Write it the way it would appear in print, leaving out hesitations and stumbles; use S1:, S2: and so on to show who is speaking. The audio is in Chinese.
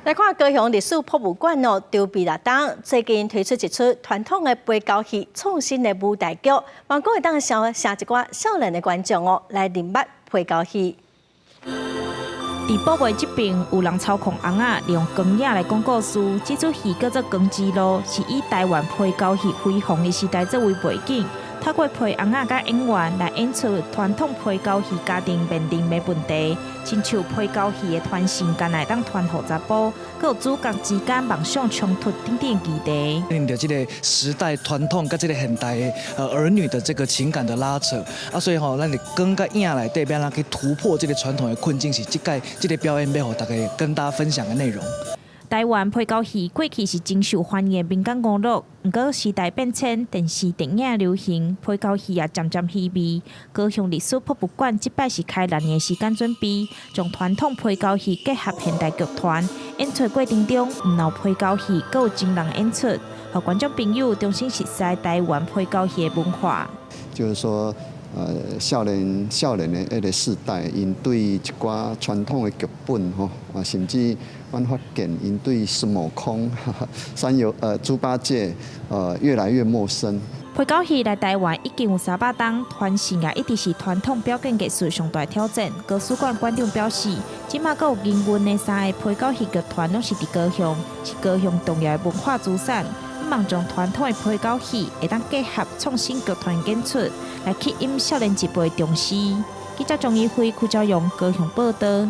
S1: 来看高雄历史博物馆哦，筹备了当最近推出一出传统的背交戏创新的舞台剧，望各位当想一寡少年的观众哦来认捌背交戏。
S2: 伫宝贝这边有人操控翁仔，利用光影来讲故事。这出戏叫做《光之路》，是以台湾背交戏辉煌的时代作为背景。 透过陪翁仔甲演员来演出传统陪交戏家庭面临的问题，亲像陪交戏的传承，敢来当传互查甫，佮有主角之间梦想冲突等等议题。
S3: 面对这个时代传统跟这个现代的儿女的这个情感的拉扯啊，所以咱的光甲影内底边，咱去突破这个传统的困境，是这个表演要互大家跟大家分享的内容。
S2: 台湾陪交戏过去是真受欢迎的民间娱乐，不过时代变迁，电视、电影流行，陪交戏也渐渐稀微。高雄历史博物馆这摆是开6年的时间准备，将传统陪交戏结合现代剧团，演出过程中唔留陪交戏，佮有真人演出，让观众朋友重新熟悉台湾陪交戏的文化。
S4: 就是说。 少年的迄个世代，因对一寡传统的剧本吼，甚至阮发现因对孙悟空、猪八戒，越来越陌生。
S2: 陪交戏来台湾已经有300档，传承也一直是传统表演艺术上大挑战。高史馆馆长表示，即马阁有营运的3个陪交戏剧团，拢是伫高雄，是高雄重要的文化资产。 望将传统的陪交戏会当结合创新剧团演出，来吸引少年一辈重视。记者张义辉、邱兆勇高雄报道。